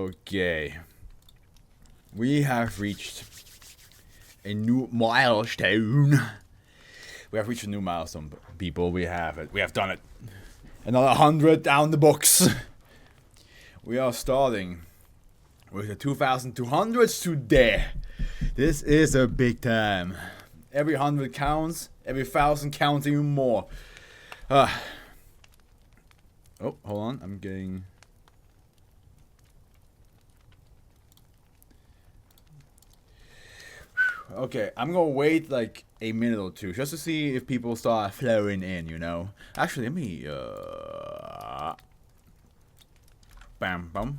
Okay. We have reached a new milestone. We have reached a new milestone, people. We have it. We have done it. Another 100 down the books. We are starting with the 2200s today. This is a big time. Every 100 counts. Every 1000 counts even more. Oh, hold on. I'm getting... Okay, I'm gonna wait like a minute or two just to see if people start flowing in, you know. Actually, let me bam bam.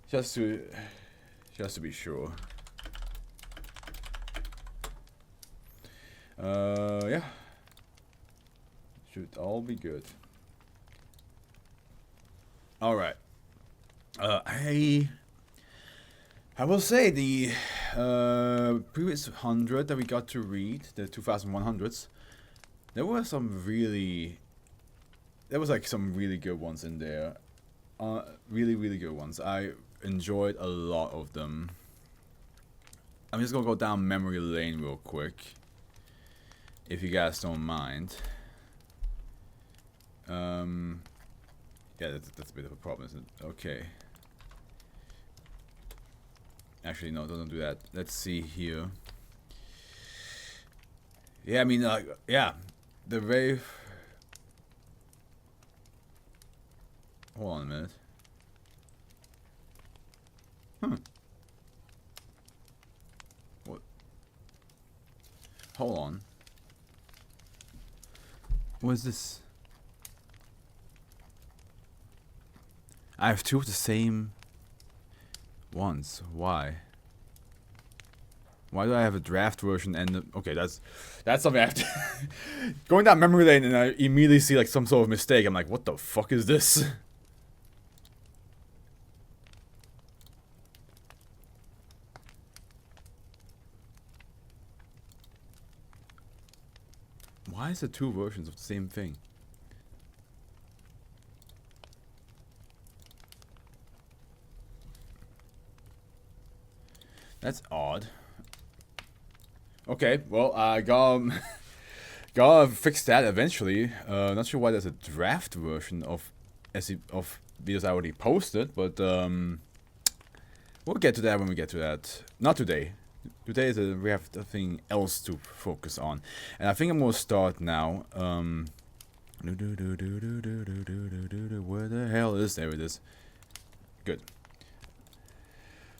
Just to be sure. Yeah. Should all be good. All right. I will say the previous 100 that we got to read, the 2100s, there was some really good ones in there. Really good ones. I enjoyed a lot of them. I'm just gonna go down memory lane real quick, if you guys don't mind. Yeah, that's a bit of a problem, isn't it? Okay. Actually, no, don't do that. Let's see here. Yeah, I mean, yeah, the very... Hold on a minute. What? Hold on. What is this? I have two of the same ones. Why? Why do I have a draft version and the, okay, that's something I have to going down memory lane and I immediately see like some sort of mistake. I'm like, what the fuck is this? Why is there two versions of the same thing? That's odd. Okay, well, I gotta fix that eventually. Not sure why there's a draft version of videos I already posted, but we'll get to that when we get to that. Not today. Today is we have nothing else to focus on, and I think I'm gonna start now. Where the hell is there? It is. Good.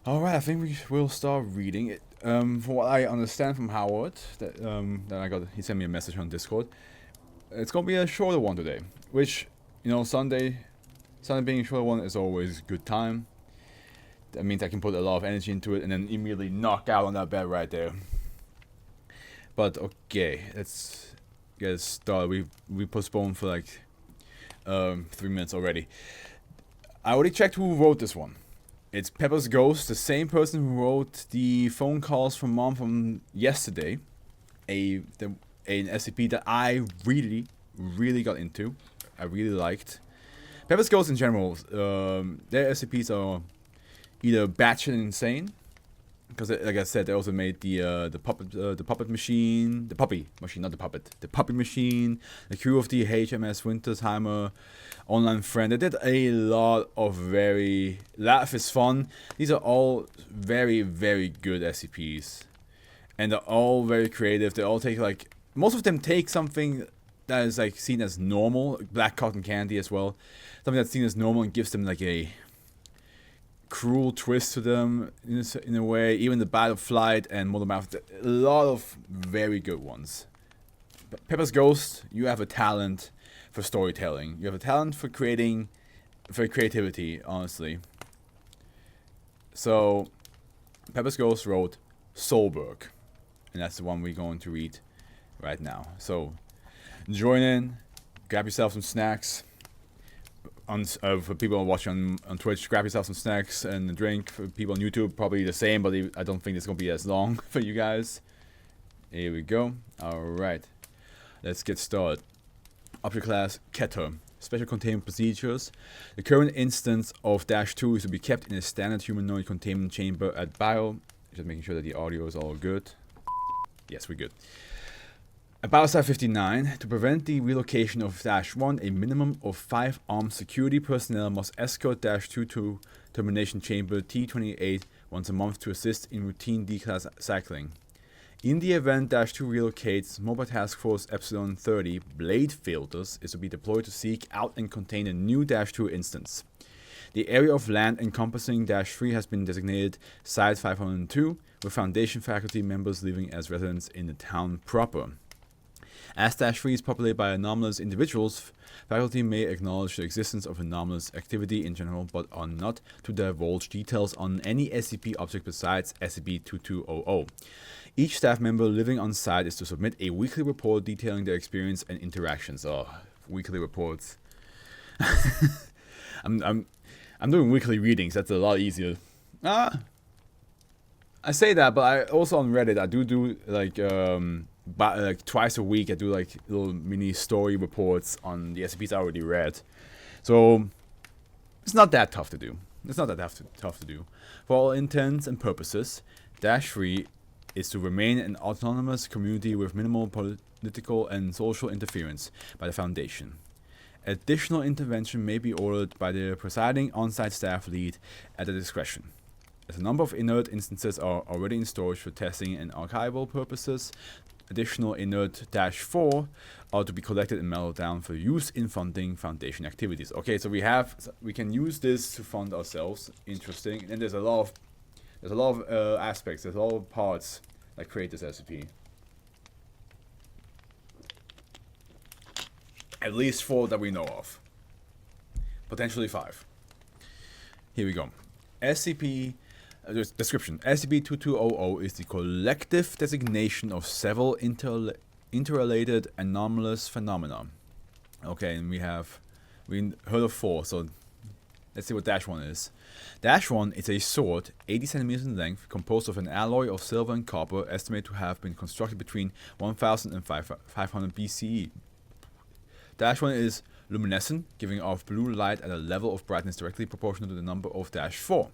Alright, I think we will start reading it. From what I understand from Howard, that he sent me a message on Discord. It's gonna be a shorter one today, which, you know, Sunday being a shorter one is always a good time. That means I can put a lot of energy into it and then immediately knock out on that bed right there. But okay, let's get started. We postponed for like 3 minutes already. I already checked who wrote this one. It's Pepper's Ghost, the same person who wrote the phone calls from Mom from yesterday. An SCP that I really got into. I really liked. Pepper's Ghost in general, their SCPs are either batshit insane, because like I said, they also made the puppet machine, the puppy machine, not the puppet, the puppy machine, the crew of the HMS Wintersheimer, online friend. They did a lot of very Laugh is Fun. These are all very good SCPs, and they're all very creative. They all take like, most of them take something that is like seen as normal, black cotton candy as well, something that's seen as normal and gives them like a cruel twist to them in a way. Even the Battle Flight and Modern Mouth, a lot of very good ones. But Pepper's Ghost, you have a talent for storytelling. You have a talent for creativity, honestly. So, Pepper's Ghost wrote Soulbergn, and that's the one we're going to read right now. So, join in, grab yourself some snacks. For people watching on Twitch, grab yourself some snacks and a drink. For people on YouTube, probably the same, but I don't think it's going to be as long for you guys. Here we go. Alright, let's get started. Object class Keter, special containment procedures. The current instance of -2 is to be kept in a standard humanoid containment chamber at Bio. Just making sure that the audio is all good. Yes, we're good. At Biosite 59, to prevent the relocation of -1, a minimum of 5 armed security personnel must escort -2 to termination chamber T28 once a month to assist in routine declass cycling. In the event -2 relocates, Mobile Task Force Epsilon 30 Blade Filters is to be deployed to seek out and contain a new -2 instance. The area of land encompassing -3 has been designated Site 502, with Foundation faculty members living as residents in the town proper. As -3 is populated by anomalous individuals, faculty may acknowledge the existence of anomalous activity in general, but are not to divulge details on any SCP object besides SCP-2200. Each staff member living on site is to submit a weekly report detailing their experience and interactions. Oh, weekly reports. I'm doing weekly readings. That's a lot easier. I say that, but I also on Reddit I do like twice a week. I do like little mini story reports on the SCPs I already read. So it's not that tough to do. It's not that tough to do. For all intents and purposes, -3 is to remain an autonomous community with minimal political and social interference by the Foundation. Additional intervention may be ordered by the presiding on-site staff lead at their discretion. As a number of inert instances are already in storage for testing and archival purposes, additional inert -4 are to be collected and melted down for use in funding Foundation activities. Okay, so we can use this to fund ourselves. Interesting. And there's a lot of aspects. There's a lot of parts that create this SCP. At least 4 that we know of. Potentially 5. Here we go. SCP description. SCP-2200 is the collective designation of several interrelated anomalous phenomena. Okay, and we heard of 4, so let's see what -1 is. -1 is a sword, 80 centimeters in length, composed of an alloy of silver and copper, estimated to have been constructed between 1000 and 500 BCE. -1 is luminescent, giving off blue light at a level of brightness directly proportional to the number of -4.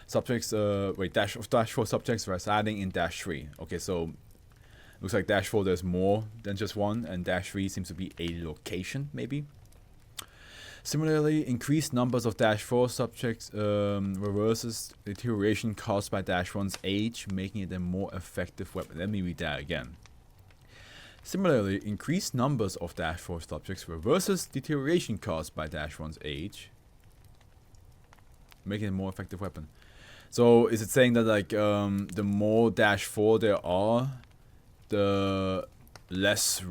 Subjects, -4 subjects residing in -3. Okay, so looks like -4 there's more than just one, and -3 seems to be a location, maybe. Similarly, increased numbers of -4 subjects reverses deterioration caused by -1's age, making it a more effective weapon. Let me read that again. Similarly, increased numbers of -4 subjects reverses deterioration caused by -1's age, making it a more effective weapon. So is it saying that like the more -4 there are, the less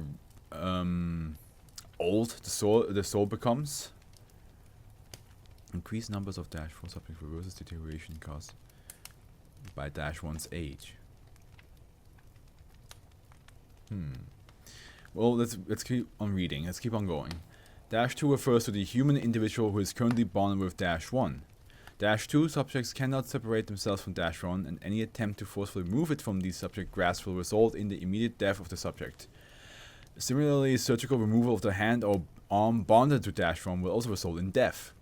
old the soul becomes? Increased numbers of -4 subjects reverses deterioration caused by -1's age. Well, let's keep on reading. Let's keep on going. -2 refers to the human individual who is currently bonded with -1. -2 subjects cannot separate themselves from -1, and any attempt to forcefully move it from the subject grasp will result in the immediate death of the subject. Similarly, surgical removal of the hand or arm bonded to -1 will also result in death.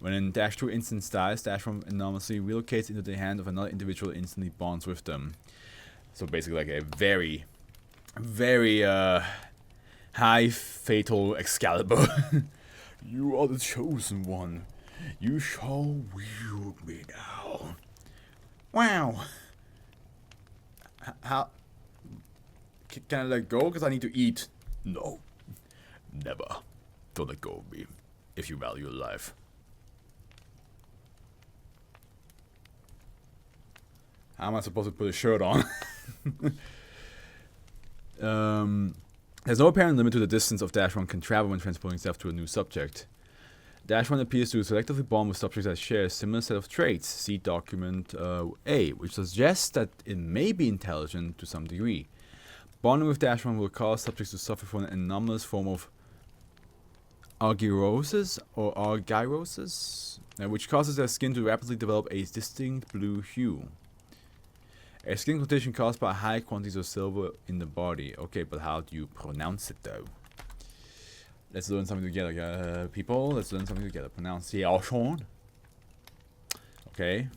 When an -2 instance dies, -1 anomalously relocates into the hand of another individual and instantly bonds with them. So basically like a very, very high fatal Excalibur. You are the chosen one. You shall wield me now. Wow. How? Can I let go? Because I need to eat. No. Never. Don't let go of me. If you value your life. How am I supposed to put a shirt on? There's no apparent limit to the distance of -1 can travel when transporting itself to a new subject. -1 appears to selectively bond with subjects that share a similar set of traits. See document A, which suggests that it may be intelligent to some degree. Bonding with -1 will cause subjects to suffer from an anomalous form of argyrosis, which causes their skin to rapidly develop a distinct blue hue. A skin condition caused by high quantities of silver in the body. Okay, but how do you pronounce it though? Let's learn something together, people. Let's learn something together. Pronunciation. Okay.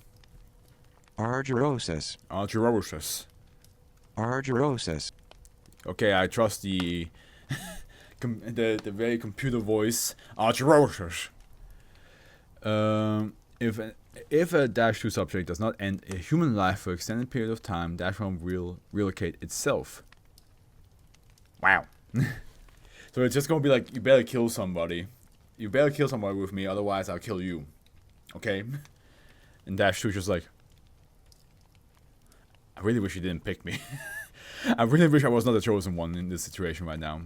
Argyrosis. Argyrosis. Argyrosis. Okay, I trust the the very computer voice. Argyrosis. If a -2 subject does not end a human life for an extended period of time, -1 will relocate itself. Wow. So it's just gonna be like, you better kill somebody. You better kill somebody with me, otherwise I'll kill you. Okay? And -2 just like, I really wish you didn't pick me. I really wish I was not the chosen one in this situation right now.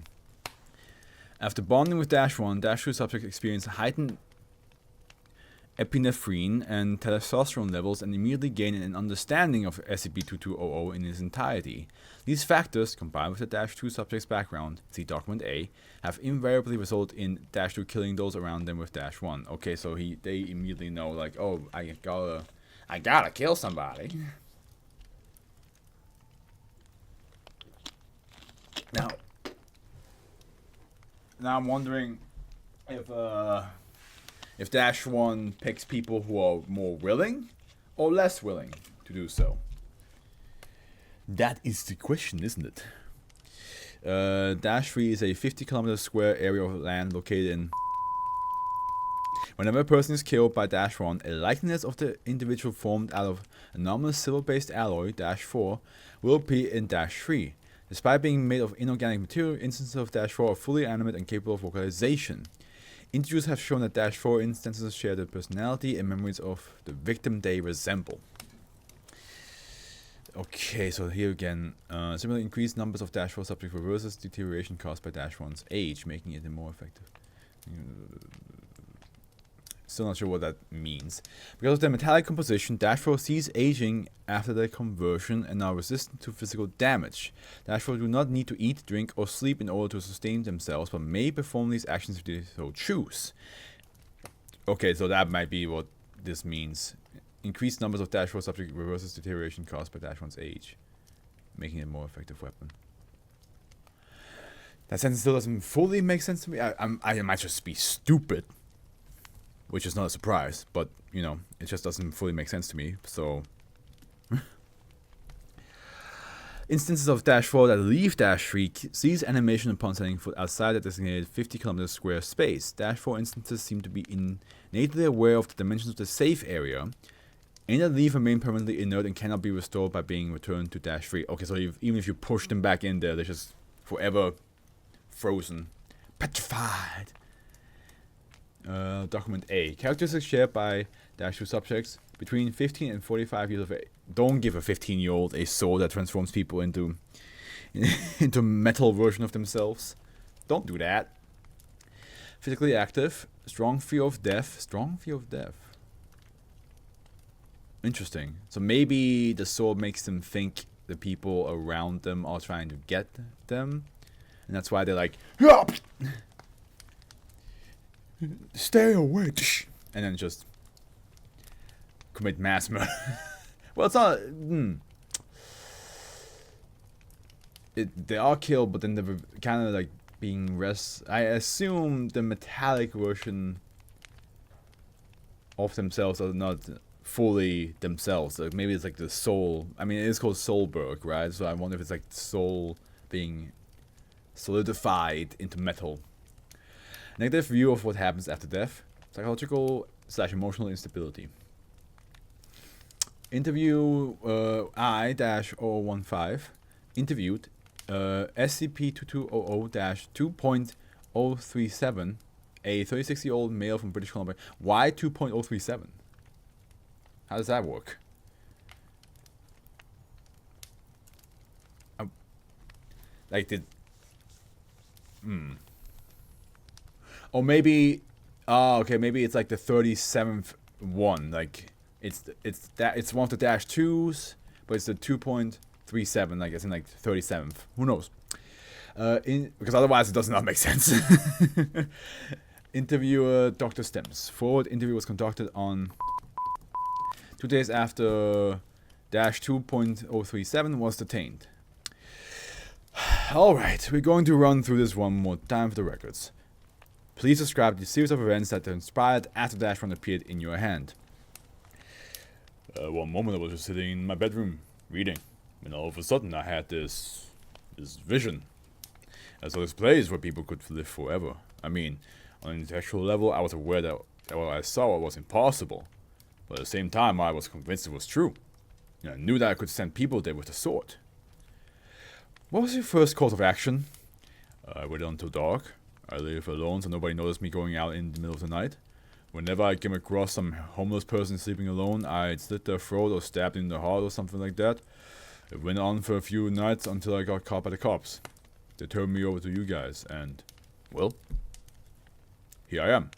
After bonding with -1, -2 subjects experience heightened epinephrine and testosterone levels and immediately gain an understanding of SCP-2200 in its entirety. These factors, combined with the -2 subject's background, see document A, have invariably resulted in -2 killing those around them with -1. Okay, so they immediately know, like, oh, I gotta kill somebody. Now I'm wondering if -1 picks people who are more willing or less willing to do so. That is the question, isn't it? -3 is a 50-kilometer square area of land located in. Whenever a person is killed by -1, a likeness of the individual formed out of anomalous silver-based alloy, -4, will appear in -3. Despite being made of inorganic material, instances of -4 are fully animate and capable of vocalization. Interviews have shown that -4 instances share the personality and memories of the victim they resemble. Okay, so here again, similarly increased numbers of -4 subjects reverses deterioration caused by -1's age, making it more effective. Still not sure what that means. Because of their metallic composition, -4 cease aging after their conversion and are resistant to physical damage. -4 do not need to eat, drink, or sleep in order to sustain themselves, but may perform these actions if they so choose. Okay, so that might be what this means. Increased numbers of -4 subject reverses deterioration caused by -1's age, making it a more effective weapon. That sentence still doesn't fully make sense to me. I might just be stupid, which is not a surprise, but, you know, it just doesn't fully make sense to me, so. Instances of -4 that leave -3 cease animation upon setting foot outside the designated 50-kilometer square space. -4 instances seem to be innately aware of the dimensions of the safe area, and that leave remain permanently inert and cannot be restored by being returned to -3. Okay, so even if you push them back in there, they're just forever frozen. Petrified. Document A. Characteristics shared by -2 subjects between 15 and 45 years of age. Don't give a 15-year-old a sword that transforms people into into metal version of themselves. Don't do that. Physically active. Strong fear of death. Strong fear of death. Interesting. So maybe the sword makes them think the people around them are trying to get them. And that's why they're like, "Yup! Stay away," and then just commit mass murder. Well, it's not. They are killed, but then they're kind of like being I assume the metallic version of themselves are not fully themselves. Like maybe it's like the soul. I mean, it is called Soulbergn, right? So I wonder if it's like soul being solidified into metal. Negative view of what happens after death. Psychological/emotional instability. Interview I-015. Interviewed SCP-2200-2.037. A 36-year-old male from British Columbia. Why 2.037? How does that work? Like did... Or maybe, okay, maybe it's like the 37th one. Like it's one of the -2s, but it's the 2.37, like it's in like 37th. Who knows? Because otherwise it does not make sense. Interviewer Dr. Stems. Forward interview was conducted on 2 days after -2.037 was detained. All right, we're going to run through this one more time for the records. Please describe the series of events that transpired after Dash 1 appeared in your hand. One moment I was just sitting in my bedroom, reading, and all of a sudden I had this vision. I saw this place where people could live forever. I mean, on an intellectual level, I was aware that what I saw was impossible. But at the same time, I was convinced it was true. I knew that I could send people there with a sword. What was your first course of action? I waited until dark. I live alone, so nobody noticed me going out in the middle of the night. Whenever I came across some homeless person sleeping alone, I'd slit their throat or stabbed in the heart or something like that. It went on for a few nights until I got caught by the cops. They turned me over to you guys, and, well, here I am.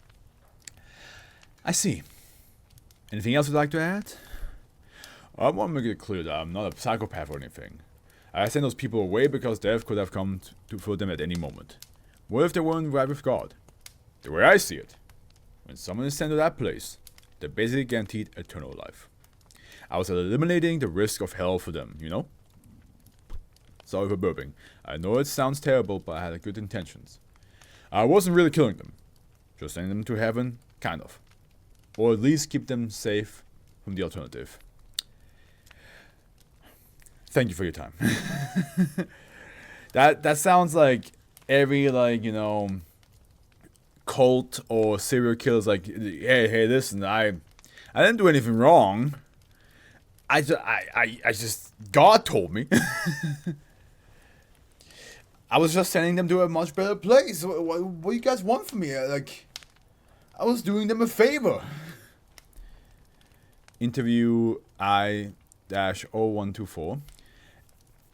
I see. Anything else you'd like to add? I want to make it clear that I'm not a psychopath or anything. I send those people away because death could have come for them at any moment. What if they weren't right with God? The way I see it, when someone is sent to that place, they're basically guaranteed eternal life. I was eliminating the risk of hell for them, you know? Sorry for burping. I know it sounds terrible, but I had good intentions. I wasn't really killing them. Just sending them to heaven, kind of. Or at least keep them safe from the alternative. Thank you for your time. That sounds like every, like, you know, cult or serial killer's like, hey, listen, I didn't do anything wrong. I just God told me. I was just sending them to a much better place. What do you guys want from me? Like, I was doing them a favor. Interview I-0124.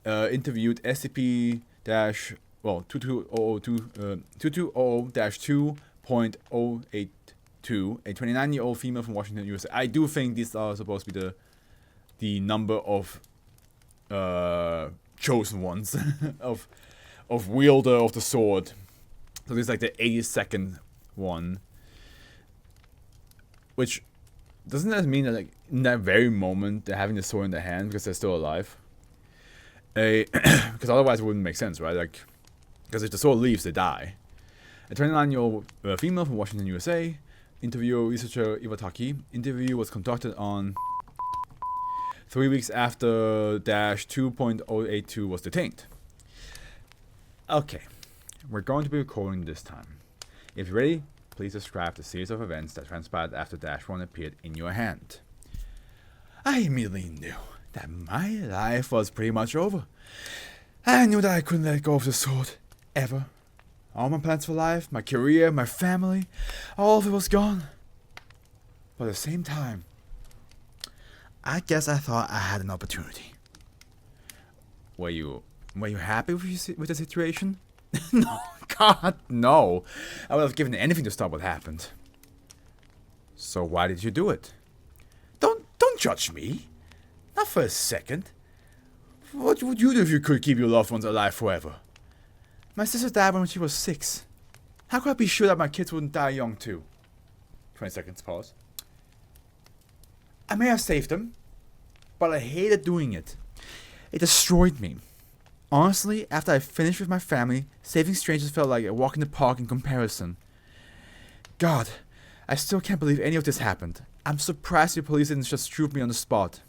Interviewed SCP 2200-2.082, a 29-year-old female from Washington, USA. I do think these are supposed to be the number of chosen ones of wielder of the sword. So this is like the 82nd one. Which doesn't that mean that, like, in that very moment they're having the sword in their hand because they're still alive? Because otherwise it wouldn't make sense, right? Like, because if the sword leaves, they die. A 29-year-old female from Washington, USA. Interviewer researcher Iwataki. Interview was conducted on 3 weeks after -2.082 was detained. Okay, we're going to be recording this time. If you're ready, please describe the series of events that transpired after -1 appeared in your hand. I immediately knew that my life was pretty much over. I knew that I couldn't let go of the sword, ever. All my plans for life, my career, my family, all of it was gone. But at the same time, I guess I thought I had an opportunity. Were you happy with the situation? No, God, no. I would have given anything to stop what happened. So why did you do it? Don't judge me. Not for a second. What would you do if you could keep your loved ones alive forever? My sister died when she was 6. How could I be sure that my kids wouldn't die young too? 20 seconds pause. I may have saved them, but I hated doing it. It destroyed me. Honestly, after I finished with my family, saving strangers felt like a walk in the park in comparison. God, I still can't believe any of this happened. I'm surprised the police didn't just shoot me on the spot.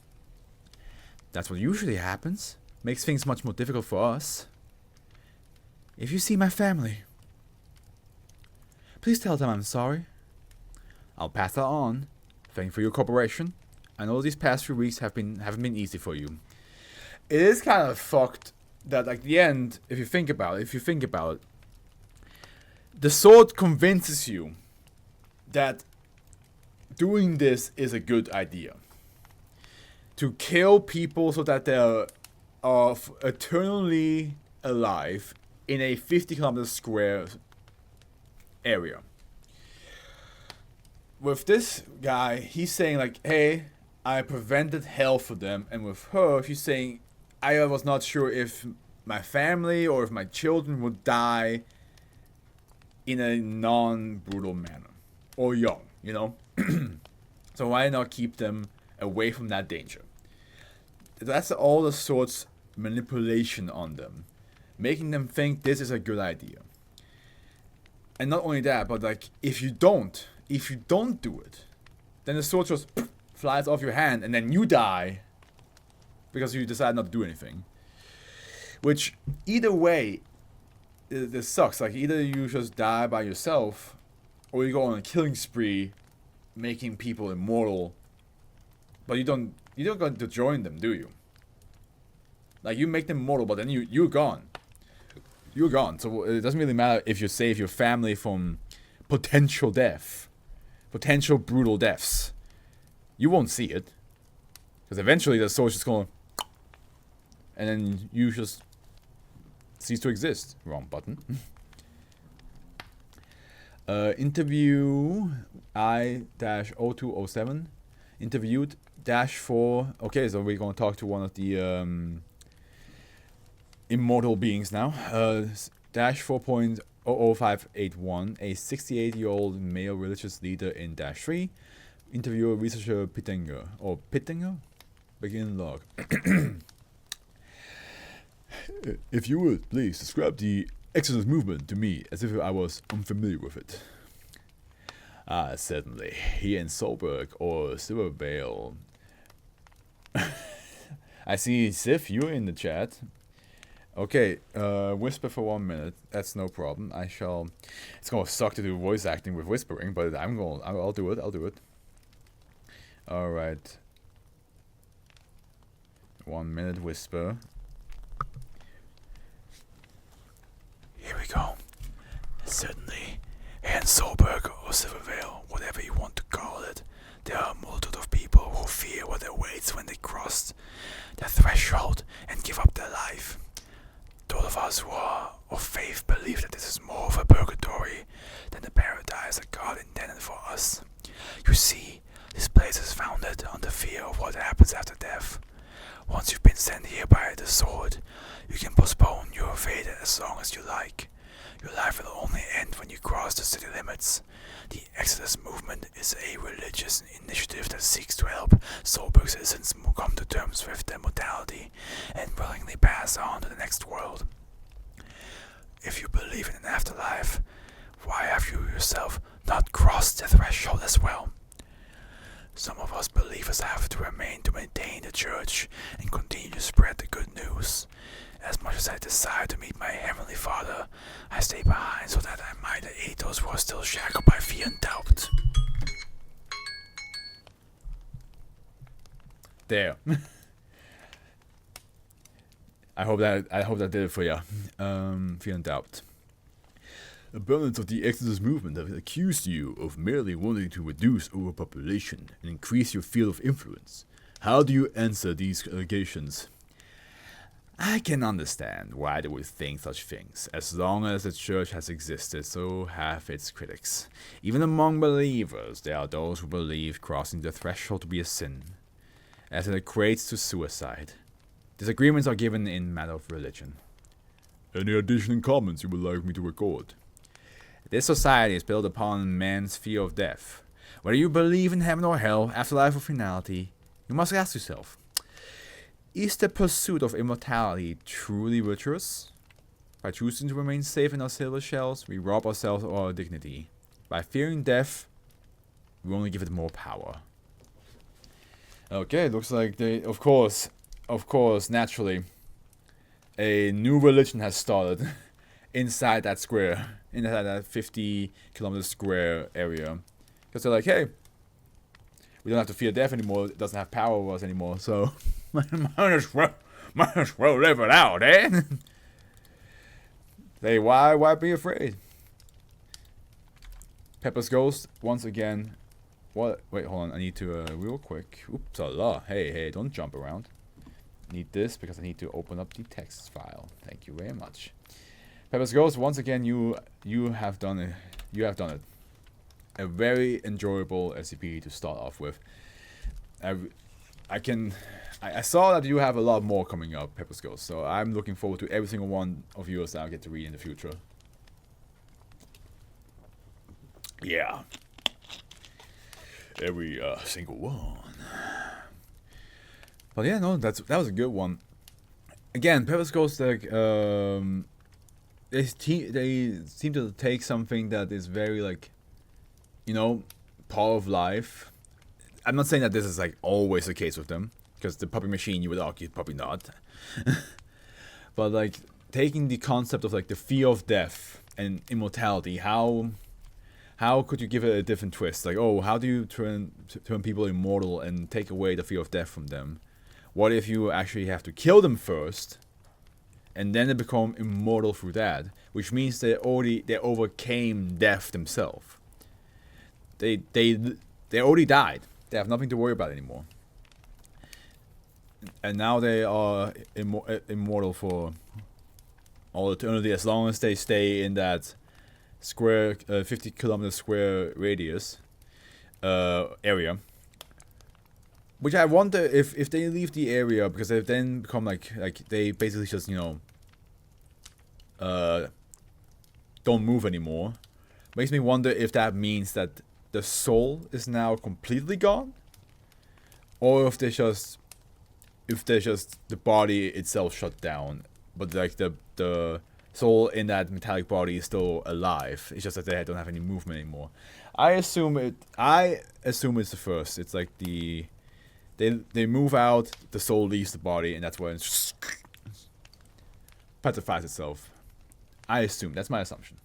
That's what usually happens. Makes things much more difficult for us. If you see my family, please tell them I'm sorry. I'll pass that on. Thank you for your cooperation. I know these past few weeks haven't been easy for you. It is kind of fucked that, like, the end, if you think about it, the sword convinces you that doing this is a good idea. To kill people so that they're eternally alive in a 50-kilometer square area. With this guy, he's saying, like, hey, I prevented hell for them. And with her, she's saying, I was not sure if my family or if my children would die in a non-brutal manner. Or young, you know? So why not keep them away from that danger? That's all the sword's manipulation on them. Making them think this is a good idea. And not only that, but like if you don't do it, then the sword just flies off your hand and then you die because you decide not to do anything. Which either way, this sucks. Like either you just die by yourself, or you go on a killing spree, making people immortal. But you don't go to join them, do you? Like you make them immortal, but then you're gone. You're gone. So it doesn't really matter if you save your family from potential death, potential brutal deaths. You won't see it, because eventually the soul's just gonna, and then you just cease to exist. Wrong button. Interview I-0207. Interviewed -4. Okay, so we're gonna talk to one of the immortal beings now. -4.00581. A 68-year-old male religious leader in -3. Interviewer researcher Pittenger. Or Pittenger? Begin log. If you would, please describe the Exodus movement to me as if I was unfamiliar with it. Certainly. Here in Soulbergn or Silvervale. I see Sif, you're in the chat. Okay, whisper for 1 minute. That's no problem. I shall. It's gonna suck to do voice acting with whispering, but I'll do it. I'll do it. All right. 1 minute whisper. Here we go. Certainly, here in Soulbergn or Silvervale, whatever you want to call it, there are a multitude of people who fear what awaits when they cross the threshold and give up their life. Those of us who are of faith believe that this is more of a purgatory than the paradise that God intended for us. You see, this place is founded on the fear of what happens after death. Once you've been sent here by the sword, you can postpone your fate as long as you like. Your life will only end when you cross the city limits. The Exodus movement is a religious initiative that seeks to help Soulbergn citizens come to terms with their mortality and willingly pass on to the next world. If you believe in an afterlife, why have you yourself not crossed the threshold as well? Some of us believers have to remain to maintain the church and continue to spread the good news. As much as I desire to meet my Heavenly Father, I stay behind so that I might aid those who are still shackled by fear and doubt. There. I hope that did it for you. Fear and doubt. Opponents of the Exodus movement have accused you of merely wanting to reduce overpopulation and increase your field of influence. How do you answer these allegations? I can understand why they would think such things. As long as the church has existed, so have its critics. Even among believers, there are those who believe crossing the threshold to be a sin, as it equates to suicide. Disagreements are given in matter of religion. Any additional comments you would like me to record? This society is built upon man's fear of death. Whether you believe in heaven or hell, afterlife or finality, you must ask yourself, is the pursuit of immortality truly virtuous? By choosing to remain safe in our silver shells, we rob ourselves of our dignity. By fearing death, we only give it more power. Okay, looks like they, of course, naturally, a new religion has started inside that square, inside that 50-kilometer square area. Because they're like, hey, we don't have to fear death anymore, it doesn't have power over us anymore, so might as well live it out, eh? Hey, why be afraid? Pepper's Ghost, once again. What? Wait, hold on, I need to, real quick. Oops, Allah. Hey, don't jump around. Need this because I need to open up the text file. Thank you very much. Pepper's Ghost, once again, you have done it. You have done it. A very enjoyable SCP to start off with. I saw that you have a lot more coming up, Pepper's Ghost, so I'm looking forward to every single one of yours that I'll get to read in the future. Yeah. Every single one. But yeah, no, that was a good one. Again, Pepper's Ghost, like, they seem to take something that is very like, you know, part of life. I'm not saying that this is like always the case with them, because the puppy machine, you would argue, probably not. But like taking the concept of like the fear of death and immortality, how could you give it a different twist? Like, oh, how do you turn people immortal and take away the fear of death from them? What if you actually have to kill them first, and then they become immortal through that? Which means they overcame death themselves. They already died. They have nothing to worry about anymore. And now they are immortal for all eternity, as long as they stay in that square 50 kilometer square radius area. Which I wonder if they leave the area, because they then become like they basically just, you know, don't move anymore. Makes me wonder if that means that the soul is now completely gone, or if there's just the body itself shut down, but like the soul in that metallic body is still alive. It's just that they don't have any movement anymore. I assume it's the first. It's like they move out, the soul leaves the body, and that's when it petrifies itself. I assume. That's my assumption.